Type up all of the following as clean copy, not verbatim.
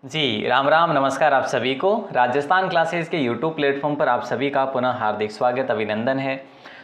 जी राम राम, नमस्कार आप सभी को। राजस्थान क्लासेस के यूट्यूब प्लेटफॉर्म पर आप सभी का पुनः हार्दिक स्वागत, अभिनंदन है।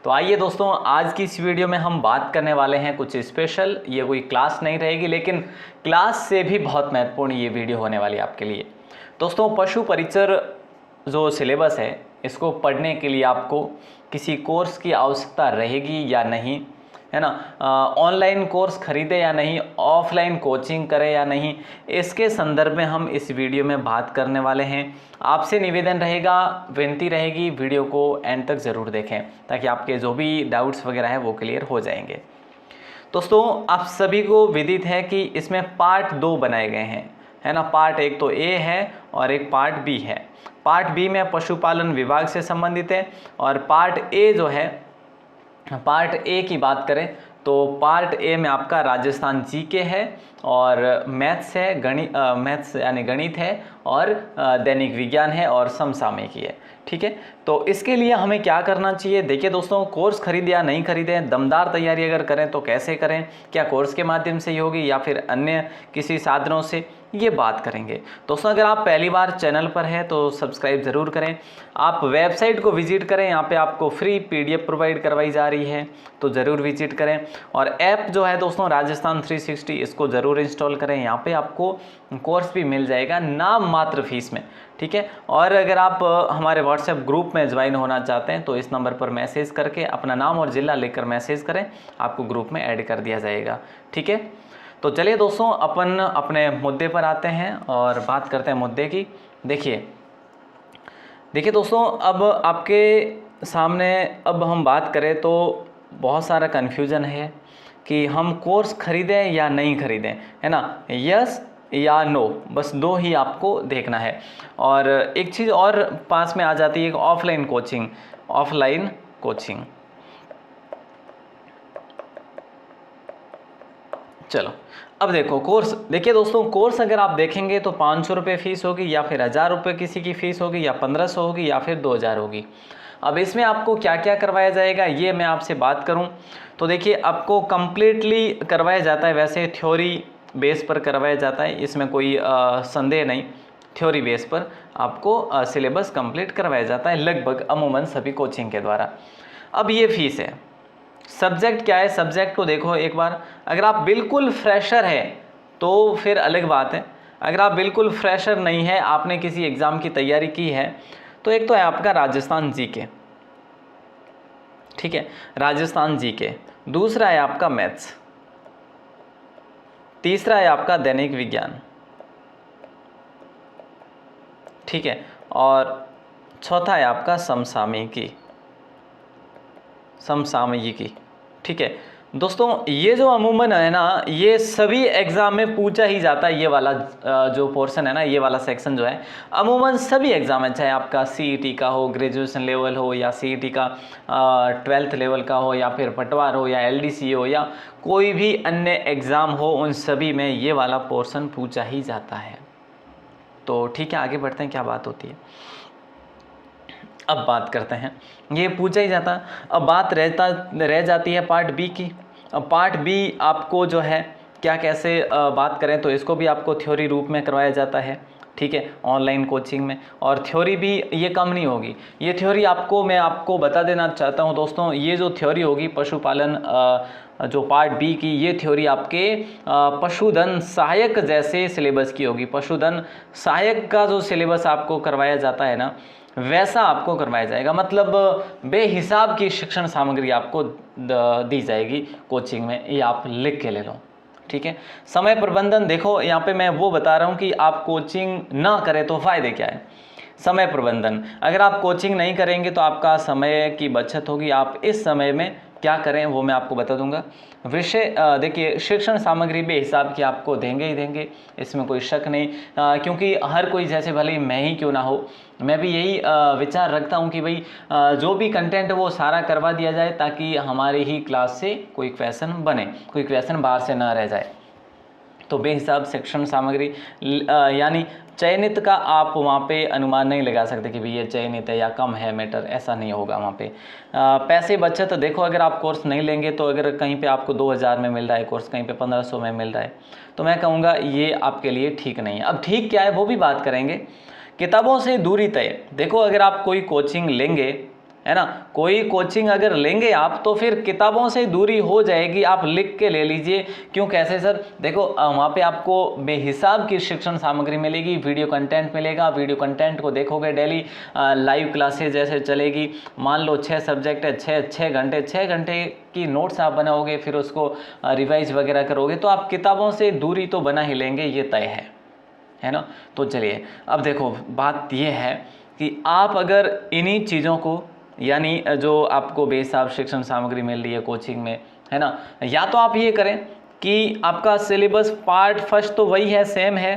तो आइए दोस्तों, आज की इस वीडियो में हम बात करने वाले हैं कुछ स्पेशल। ये कोई क्लास नहीं रहेगी, लेकिन क्लास से भी बहुत महत्वपूर्ण ये वीडियो होने वाली है आपके लिए। दोस्तों, पशु परिचर जो सिलेबस है, इसको पढ़ने के लिए आपको किसी कोर्स की आवश्यकता रहेगी या नहीं, है ना। ऑनलाइन कोर्स खरीदे या नहीं, ऑफलाइन कोचिंग करें या नहीं, इसके संदर्भ में हम इस वीडियो में बात करने वाले हैं। आपसे निवेदन रहेगा, विनती रहेगी, वीडियो को एंड तक ज़रूर देखें ताकि आपके जो भी डाउट्स वगैरह है वो क्लियर हो जाएंगे। दोस्तों, आप सभी को विदित है कि इसमें पार्ट 2 बनाए गए हैं, है ना। पार्ट 1 तो ए है और एक पार्ट बी है। पार्ट बी में पशुपालन विभाग से संबंधित है, और पार्ट ए जो है, पार्ट ए की बात करें तो पार्ट ए में आपका राजस्थान जीके है और मैथ्स है, मैथ्स यानी गणित है, और दैनिक विज्ञान है और समसामयिकी है। ठीक है, तो इसके लिए हमें क्या करना चाहिए। देखिए दोस्तों, कोर्स खरीदे या नहीं खरीदे, दमदार तैयारी अगर करें तो कैसे करें, क्या कोर्स के माध्यम से ही होगी या फिर अन्य किसी साधनों से, ये बात करेंगे। दोस्तों, अगर आप पहली बार चैनल पर हैं तो सब्सक्राइब ज़रूर करें। आप वेबसाइट को विजिट करें, यहाँ पे आपको फ्री पीडीएफ प्रोवाइड करवाई जा रही है, तो ज़रूर विजिट करें। और ऐप जो है दोस्तों राजस्थान 360, इसको ज़रूर इंस्टॉल करें। यहाँ पे आपको कोर्स भी मिल जाएगा नाम मात्र फीस में। ठीक है, और अगर आप हमारे व्हाट्सएप ग्रुप में ज्वाइन होना चाहते हैं तो इस नंबर पर मैसेज करके अपना नाम और ज़िला लेकर मैसेज करें, आपको ग्रुप में ऐड कर दिया जाएगा। ठीक है, तो चलिए दोस्तों, अपन अपने मुद्दे पर आते हैं और बात करते हैं मुद्दे की। देखिए दोस्तों, अब आपके सामने अब हम बात करें तो बहुत सारा कन्फ्यूज़न है कि हम कोर्स खरीदें या नहीं खरीदें, है ना। यस या नो, बस दो ही आपको देखना है। और एक चीज़ और पास में आ जाती है, ऑफलाइन कोचिंग। चलो, अब देखो कोर्स। देखिए दोस्तों, कोर्स अगर आप देखेंगे तो 500 रुपये फ़ीस होगी, या फिर 1000 रुपये किसी की फ़ीस होगी, या 1500 होगी, या फिर 2000 होगी। अब इसमें आपको क्या क्या करवाया जाएगा ये मैं आपसे बात करूं तो देखिए, आपको कम्प्लीटली करवाया जाता है, वैसे थ्योरी बेस पर करवाया जाता है, इसमें कोई संदेह नहीं। थ्योरी बेस पर आपको सिलेबस कंप्लीट करवाया जाता है लगभग अमूमन सभी कोचिंग के द्वारा। अब ये फीस है। सब्जेक्ट क्या है, सब्जेक्ट को देखो एक बार। अगर आप बिल्कुल फ्रेशर है तो फिर अलग बात है। अगर आप बिल्कुल फ्रेशर नहीं है, आपने किसी एग्ज़ाम की तैयारी की है, तो एक तो है आपका राजस्थान जीके। ठीक है, राजस्थान जीके। दूसरा है आपका मैथ्स। तीसरा है आपका दैनिक विज्ञान। ठीक है, और चौथा है आपका समसामयिकी। ठीक है दोस्तों, ये जो अमूमन है ना, ये सभी एग्ज़ाम में पूछा ही जाता है। ये वाला जो पोर्शन है ना, ये वाला सेक्शन जो है, अमूमन सभी एग्ज़ाम है, चाहे आपका सीईटी का हो, ग्रेजुएशन लेवल हो, या सीईटी का 12th लेवल का हो, या फिर पटवार हो, या एलडीसी हो, या कोई भी अन्य एग्ज़ाम हो, उन सभी में ये वाला पोर्शन पूछा ही जाता है। तो ठीक है, आगे बढ़ते हैं, क्या बात होती है। अब बात करते हैं, ये पूछा ही जाता। अब बात रह जाती है पार्ट बी की। अब पार्ट बी आपको जो है क्या कैसे बात करें तो इसको भी आपको थ्योरी रूप में करवाया जाता है। ठीक है, ऑनलाइन कोचिंग में। और थ्योरी भी ये कम नहीं होगी। ये थ्योरी मैं आपको बता देना चाहता हूँ दोस्तों, ये जो थ्योरी होगी पशुपालन जो पार्ट बी की, ये थ्योरी आपके पशुधन सहायक जैसे सिलेबस की होगी। पशुधन सहायक का जो सिलेबस आपको करवाया जाता है ना, वैसा आपको करवाया जाएगा। मतलब बेहिसाब की शिक्षण सामग्री आपको दी जाएगी कोचिंग में, ये आप लिख के ले लो। ठीक है, समय प्रबंधन देखो, यहाँ पे मैं वो बता रहा हूँ कि आप कोचिंग ना करें तो फ़ायदे क्या है। समय प्रबंधन, अगर आप कोचिंग नहीं करेंगे तो आपका समय की बचत होगी। आप इस समय में क्या करें वो मैं आपको बता दूंगा। विषय देखिए, शिक्षण सामग्री बेहिसाब की आपको देंगे ही देंगे, इसमें कोई शक नहीं। क्योंकि हर कोई, जैसे भले ही मैं ही क्यों ना हो, मैं भी यही विचार रखता हूँ कि भाई जो भी कंटेंट है वो सारा करवा दिया जाए, ताकि हमारी ही क्लास से कोई क्वेश्चन बने, कोई क्वेश्चन बाहर से ना रह जाए। तो बेहिसाब शिक्षण सामग्री यानी चयनित का आप वहाँ पे अनुमान नहीं लगा सकते कि भाई ये चयनित है या कम है मैटर, ऐसा नहीं होगा वहाँ पे। पैसे बचत देखो, अगर आप कोर्स नहीं लेंगे तो अगर कहीं पे आपको 2000 में मिल रहा है कोर्स, कहीं पे 1500 में मिल रहा है, तो मैं कहूँगा ये आपके लिए ठीक नहीं है। अब ठीक क्या है वो भी बात करेंगे। किताबों से दूरी तय, देखो अगर आप कोई कोचिंग लेंगे, है ना, कोई कोचिंग अगर लेंगे आप, तो फिर किताबों से दूरी हो जाएगी। आप लिख के ले लीजिए। क्यों, कैसे सर? देखो वहाँ पे आपको बेहिसाब की शिक्षण सामग्री मिलेगी, वीडियो कंटेंट मिलेगा, वीडियो कंटेंट को देखोगे डेली, लाइव क्लासेज जैसे चलेगी। मान लो 6 सब्जेक्ट है, 6 घंटे की नोट्स आप बनाओगे, फिर उसको रिवाइज वगैरह करोगे, तो आप किताबों से दूरी तो बना ही लेंगे, ये तय है ना। तो चलिए अब देखो बात ये है कि आप अगर इन्हीं चीज़ों को, यानी जो आपको बेहिसाब शिक्षण सामग्री मिल रही है कोचिंग में, है ना, या तो आप ये करें कि आपका सिलेबस पार्ट फर्स्ट तो वही है, सेम है,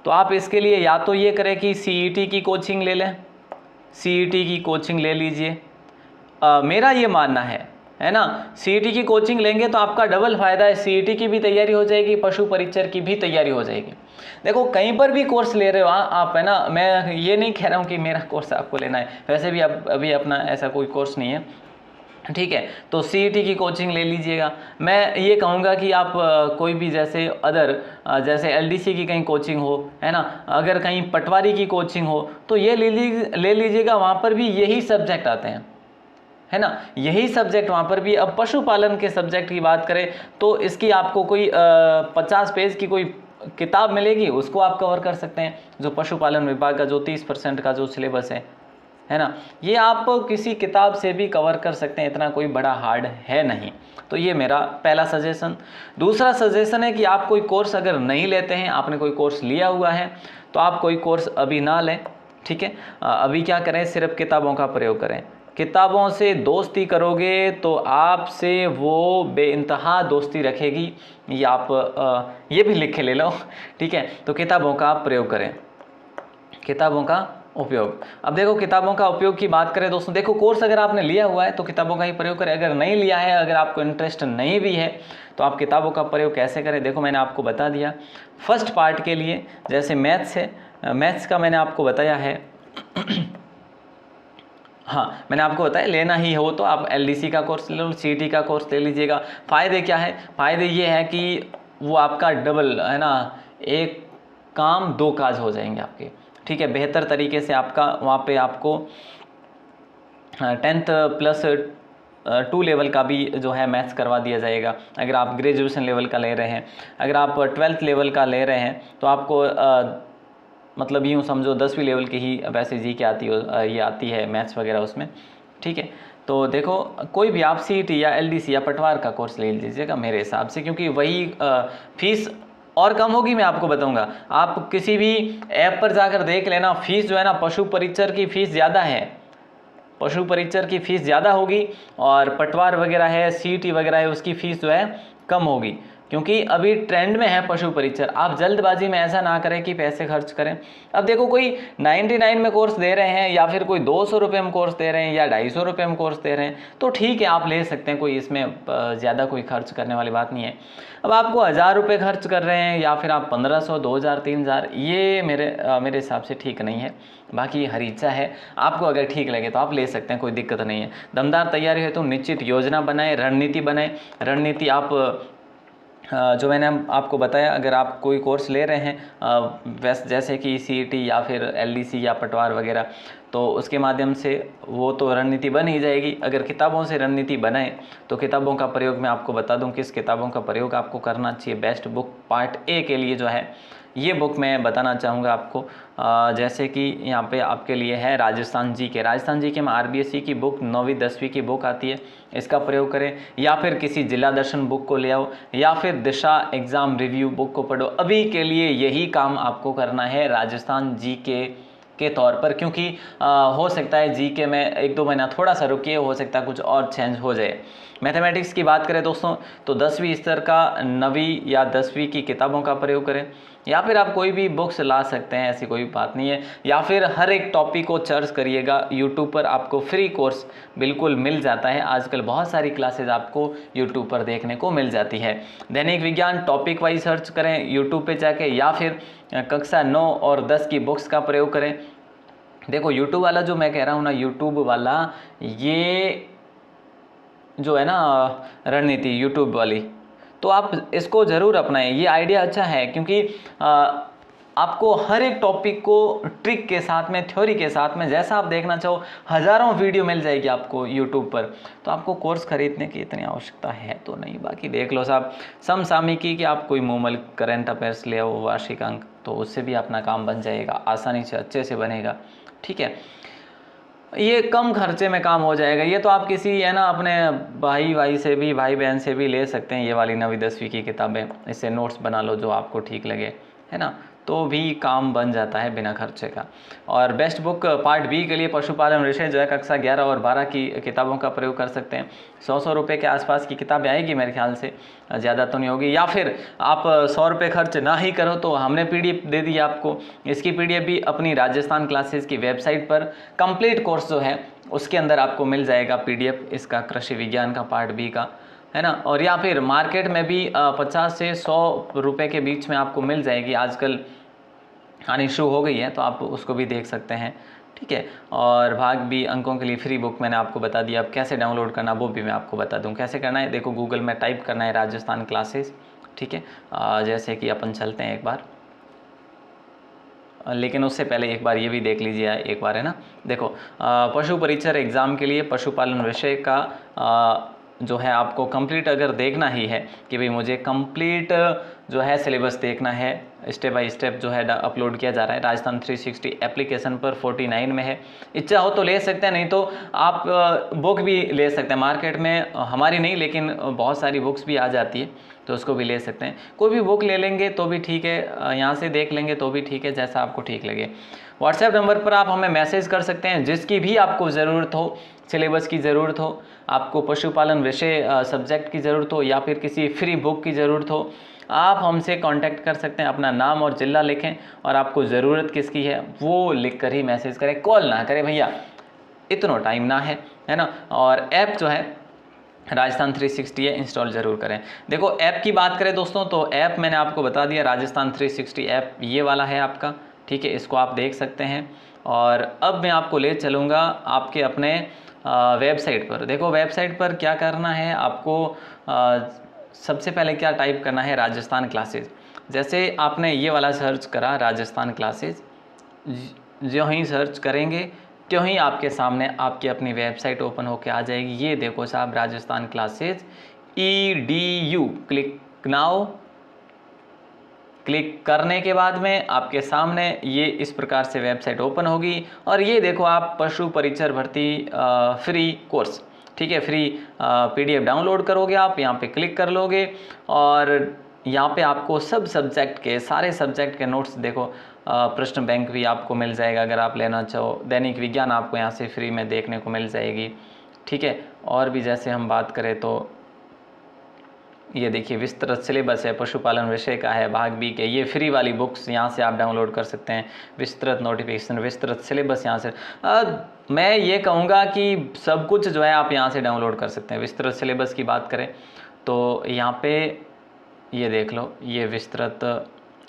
तो आप इसके लिए या तो ये करें कि सीईटी की कोचिंग ले लें, सीईटी की कोचिंग ले लीजिए। मेरा ये मानना है ना, सीईटी की कोचिंग लेंगे तो आपका डबल फायदा है, सीईटी की भी तैयारी हो जाएगी, पशु परिचर की भी तैयारी हो जाएगी। देखो कहीं पर भी कोर्स ले रहे हो आप, है ना, मैं ये नहीं कह रहा हूँ कि मेरा कोर्स आपको लेना है, वैसे भी अभी अपना ऐसा कोई कोर्स नहीं है, ठीक है, तो सीईटी की कोचिंग ले लीजिएगा। मैं ये कहूँगा कि आप कोई भी जैसे जैसे एलडीसी की कहीं कोचिंग हो, है ना, अगर कहीं पटवारी की कोचिंग हो तो ये ले लीजिएगा, वहाँ पर भी यही सब्जेक्ट आते हैं, है ना, यही सब्जेक्ट वहाँ पर भी। अब पशुपालन के सब्जेक्ट की बात करें तो इसकी आपको कोई 50 पेज की कोई किताब मिलेगी, उसको आप कवर कर सकते हैं। जो पशुपालन विभाग का जो 30% का जो सिलेबस है ना, ये आप किसी किताब से भी कवर कर सकते हैं, इतना कोई बड़ा हार्ड है नहीं। तो ये मेरा पहला सजेशन। दूसरा सजेशन है कि आप कोई कोर्स अगर नहीं लेते हैं, आपने कोई कोर्स लिया हुआ है, तो आप कोई कोर्स अभी ना लें, ठीक है। अभी क्या करें, सिर्फ किताबों का प्रयोग करें। किताबों से दोस्ती करोगे तो आपसे वो बेइंतहा दोस्ती रखेगी, ये आप ये भी लिख के ले लो, ठीक है। तो किताबों का आप प्रयोग करें, किताबों का उपयोग। अब देखो किताबों का उपयोग की बात करें दोस्तों, देखो कोर्स अगर आपने लिया हुआ है तो किताबों का ही प्रयोग करें, अगर नहीं लिया है, अगर आपको इंटरेस्ट नहीं भी है, तो आप किताबों का प्रयोग कैसे करें, देखो मैंने आपको बता दिया। फर्स्ट पार्ट के लिए जैसे मैथ्स है, मैथ्स का मैंने आपको बताया है हाँ, मैंने आपको बताया लेना ही हो तो आप एलडीसी का कोर्स ले लो, सीईटी का कोर्स ले लीजिएगा। फ़ायदे क्या है, फ़ायदे ये है कि वो आपका डबल, है ना, एक काम दो काज हो जाएंगे आपके, ठीक है। बेहतर तरीके से आपका वहाँ पे आपको 10th प्लस 2 लेवल का भी जो है मैथ्स करवा दिया जाएगा। अगर आप ग्रेजुएशन लेवल का ले रहे हैं, अगर आप 12th लेवल का ले रहे हैं, तो आपको मतलब यूँ समझो 10वीं लेवल की ही वैसे जी के ये आती है मैथ्स वगैरह उसमें, ठीक है। तो देखो कोई भी आप सीईटी या एलडीसी या पटवार का कोर्स ले लीजिएगा मेरे हिसाब से, क्योंकि वही फीस और कम होगी। मैं आपको बताऊंगा, आप किसी भी ऐप पर जाकर देख लेना, फीस जो है ना, पशु परिचर की फ़ीस ज़्यादा है, पशु परिचर की फ़ीस ज़्यादा होगी, और पटवार वगैरह है, सीईटी वगैरह है, उसकी फ़ीस जो है कम होगी, क्योंकि अभी ट्रेंड में है पशु परिचर। आप जल्दबाजी में ऐसा ना करें कि पैसे खर्च करें। अब देखो कोई 99 में कोर्स दे रहे हैं, या फिर कोई 200 रुपये में कोर्स दे रहे हैं, या 250 रुपये में कोर्स दे रहे हैं, तो ठीक है आप ले सकते हैं, कोई इसमें ज़्यादा कोई खर्च करने वाली बात नहीं है। अब आपको 1000 रुपये खर्च कर रहे हैं, या फिर आप 1500, 2000, 3000, ये मेरे हिसाब से ठीक नहीं है। बाकी हरी इच्छा है, आपको अगर ठीक लगे तो आप ले सकते हैं, कोई दिक्कत नहीं है। दमदार तैयारी है तो निश्चित योजना बनाएं, रणनीति बनाएं। रणनीति आप जो मैंने आपको बताया, अगर आप कोई कोर्स ले रहे हैं जैसे कि सीईटी या फिर एलडीसी या पटवार वगैरह, तो उसके माध्यम से वो तो रणनीति बन ही जाएगी। अगर किताबों से रणनीति बनाए तो किताबों का प्रयोग मैं आपको बता दूं किस किताबों का प्रयोग आपको करना चाहिए। बेस्ट बुक पार्ट ए के लिए जो है ये बुक मैं बताना चाहूँगा आपको, जैसे कि यहाँ पे आपके लिए है राजस्थान जी के में आरबीएससी की बुक 9वीं 10वीं की बुक आती है, इसका प्रयोग करें, या फिर किसी जिला दर्शन बुक को ले आओ, या फिर दिशा एग्ज़ाम रिव्यू बुक को पढ़ो। अभी के लिए यही काम आपको करना है राजस्थान जी के तौर पर, क्योंकि हो सकता है जीके में 1-2 महीना थोड़ा सा रुकिए, हो सकता है कुछ और चेंज हो जाए। मैथमेटिक्स की बात करें दोस्तों, तो 10वीं स्तर का 9वीं या 10वीं की किताबों का प्रयोग करें, या फिर आप कोई भी बुक्स ला सकते हैं, ऐसी कोई बात नहीं है। या फिर हर एक टॉपिक को सर्च करिएगा यूट्यूब पर, आपको फ्री कोर्स बिल्कुल मिल जाता है। आजकल बहुत सारी क्लासेज आपको यूट्यूब पर देखने को मिल जाती है। दैनिक विज्ञान टॉपिक वाइज सर्च करें यूट्यूब पे जाके, या फिर कक्षा 9 और 10 की बुक्स का प्रयोग करें। देखो यूट्यूब वाला जो मैं कह रहा हूँ ना, यूट्यूब वाला ये जो है ना रणनीति यूट्यूब वाली, तो आप इसको ज़रूर अपनाएं। ये आइडिया अच्छा है क्योंकि आपको हर एक टॉपिक को ट्रिक के साथ में, थ्योरी के साथ में, जैसा आप देखना चाहो हज़ारों वीडियो मिल जाएगी आपको यूट्यूब पर। तो आपको कोर्स खरीदने की इतनी आवश्यकता है तो नहीं। बाकी देख लो साहब, समसामयिकी कि आप कोई मूमल करंट अफेयर्स ले आओ, वार्षिक अंक, तो उससे भी अपना काम बन जाएगा, आसानी से अच्छे से बनेगा। ठीक है, ये कम खर्चे में काम हो जाएगा। ये तो आप किसी है ना अपने भाई से भी, भाई बहन से भी ले सकते हैं ये वाली 9वीं 10वीं की किताबें। इससे नोट्स बना लो जो आपको ठीक लगे, है ना, तो भी काम बन जाता है बिना खर्चे का। और बेस्ट बुक पार्ट बी के लिए पशुपालन विषय जो है कक्षा 11 और 12 की किताबों का प्रयोग कर सकते हैं। 100 रुपये के आसपास की किताबें आएगी मेरे ख्याल से, ज़्यादा तो नहीं होगी। या फिर आप 100 रुपये खर्च ना ही करो तो हमने PDF दे दी आपको। इसकी PDF भी अपनी राजस्थान क्लासेस की वेबसाइट पर कंप्लीट कोर्स जो है उसके अंदर आपको मिल जाएगा PDF इसका, कृषि विज्ञान का पार्ट बी का, है ना। और या फिर मार्केट में भी 50 से 100 रुपये के बीच में आपको मिल जाएगी, आजकल आनी शुरू हो गई है, तो आप उसको भी देख सकते हैं। ठीक है, और भाग बी अंकों के लिए फ्री बुक मैंने आपको बता दिया। अब कैसे डाउनलोड करना वो भी मैं आपको बता दूं। कैसे करना है, देखो गूगल में टाइप करना है राजस्थान क्लासेस। ठीक है, जैसे कि अपन चलते हैं एक बार, लेकिन उससे पहले एक बार ये भी देख लीजिए एक बार, है ना। देखो पशु परिचर एग्ज़ाम के लिए पशुपालन विषय का जो है आपको कंप्लीट अगर देखना ही है कि भाई मुझे कंप्लीट जो है सिलेबस देखना है, स्टेप बाय स्टेप जो है अपलोड किया जा रहा है राजस्थान 360 एप्लीकेशन पर 49 में है। इच्छा हो तो ले सकते हैं, नहीं तो आप बुक भी ले सकते हैं। मार्केट में हमारी नहीं लेकिन बहुत सारी बुक्स भी आ जाती है, तो उसको भी ले सकते हैं। कोई भी बुक ले लेंगे तो भी ठीक है, यहाँ से देख लेंगे तो भी ठीक है, जैसा आपको ठीक लगे। व्हाट्सएप नंबर पर आप हमें मैसेज कर सकते हैं, जिसकी भी आपको ज़रूरत हो, सिलेबस की ज़रूरत हो, आपको पशुपालन विषय सब्जेक्ट की ज़रूरत हो, या फिर किसी फ्री बुक की ज़रूरत हो, आप हमसे कांटेक्ट कर सकते हैं। अपना नाम और ज़िला लिखें और आपको ज़रूरत किसकी है वो लिख कर ही मैसेज करें, कॉल ना करें भैया, इतना टाइम ना है ना। और ऐप जो है राजस्थान 360 है, इंस्टॉल ज़रूर करें। देखो ऐप की बात करें दोस्तों, तो ऐप मैंने आपको बता दिया, राजस्थान 360 ऐप ये वाला है आपका। ठीक है, इसको आप देख सकते हैं। और अब मैं आपको ले चलूँगा आपके अपने वेबसाइट पर। देखो वेबसाइट पर क्या करना है आपको, सबसे पहले क्या टाइप करना है, राजस्थान क्लासेस। जैसे आपने ये वाला सर्च करा राजस्थान क्लासेस, जो ही सर्च करेंगे त्यों ही आपके सामने आपकी अपनी वेबसाइट ओपन होके आ जाएगी। ये देखो साहब, Rajasthan classes EDU, click now. Click करने के बाद में आपके सामने ये इस प्रकार से वेबसाइट ओपन होगी। और ये देखो आप पशु परिचर भर्ती फ्री कोर्स, ठीक है, फ्री PDF डाउनलोड करोगे आप, यहाँ पे क्लिक कर लोगे और यहाँ पे आपको सब सब्जेक्ट के, सारे सब्जेक्ट के नोट्स देखो, प्रश्न बैंक भी आपको मिल जाएगा अगर आप लेना चाहो। दैनिक विज्ञान आपको यहाँ से फ्री में देखने को मिल जाएगी। ठीक है, और भी जैसे हम बात करें तो ये देखिए विस्तृत सिलेबस है, पशुपालन विषय का है, भाग बी के, ये फ्री वाली बुक्स यहाँ से आप डाउनलोड कर सकते हैं। विस्तृत नोटिफिकेशन, विस्तृत सिलेबस यहाँ से मैं ये कहूँगा कि सब कुछ जो है आप यहाँ से डाउनलोड कर सकते हैं। विस्तृत सिलेबस की बात करें तो यहाँ पे ये देख लो, ये विस्तृत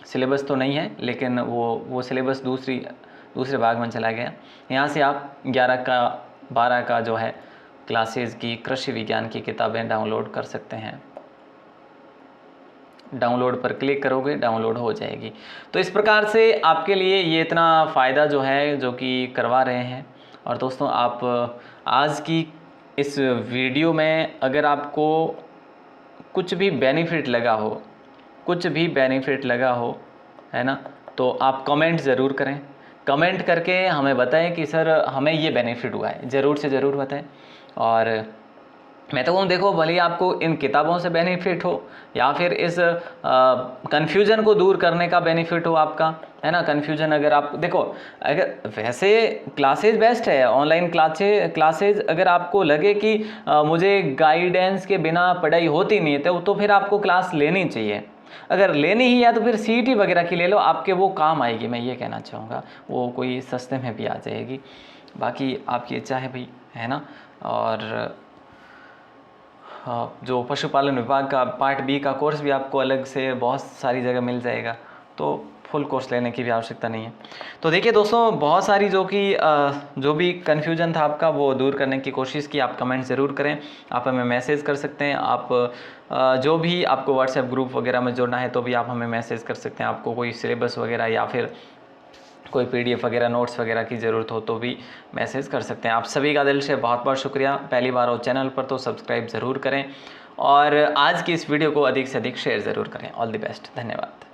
सिलेबस तो नहीं है लेकिन वो सिलेबस दूसरे भाग में चला गया। यहाँ से आप 11 का 12 का जो है क्लासेस की कृषि विज्ञान की किताबें डाउनलोड कर सकते हैं। डाउनलोड पर क्लिक करोगे, डाउनलोड हो जाएगी। तो इस प्रकार से आपके लिए ये इतना फ़ायदा जो है जो कि करवा रहे हैं। और दोस्तों आप आज की इस वीडियो में अगर आपको कुछ भी बेनिफिट लगा हो, है ना, तो आप कमेंट ज़रूर करें। कमेंट करके हमें बताएं कि सर हमें ये बेनिफिट हुआ है, ज़रूर से ज़रूर बताएं। और मैं तो कहूँ देखो, भले आपको इन किताबों से बेनिफिट हो या फिर इस कन्फ्यूज़न को दूर करने का बेनिफिट हो आपका, है ना। कन्फ्यूज़न अगर आप देखो, अगर वैसे क्लासेस बेस्ट है, ऑनलाइन क्लासेस अगर आपको लगे कि मुझे गाइडेंस के बिना पढ़ाई होती नहीं है तो फिर आपको क्लास लेनी चाहिए। अगर लेनी ही है तो फिर CET वगैरह की ले लो, आपके वो काम आएगी, मैं ये कहना चाहूँगा। वो कोई सस्ते में भी आ जाएगी, बाकी आपकी इच्छा है भाई, है ना। और जो पशुपालन विभाग का पार्ट बी का कोर्स भी आपको अलग से बहुत सारी जगह मिल जाएगा, तो फुल कोर्स लेने की भी आवश्यकता नहीं है। तो देखिए दोस्तों, बहुत सारी जो भी कन्फ्यूजन था आपका वो दूर करने की कोशिश की। आप कमेंट ज़रूर करें, आप हमें मैसेज कर सकते हैं, आप जो भी आपको व्हाट्सएप ग्रुप वगैरह में जोड़ना है तो भी आप हमें मैसेज कर सकते हैं। आपको कोई सिलेबस वगैरह या फिर कोई PDF वगैरह नोट्स वगैरह की ज़रूरत हो तो भी मैसेज कर सकते हैं। आप सभी का दिल से बहुत बहुत शुक्रिया। पहली बार हो चैनल पर तो सब्सक्राइब ज़रूर करें और आज की इस वीडियो को अधिक से अधिक शेयर ज़रूर करें। ऑल द बेस्ट, धन्यवाद।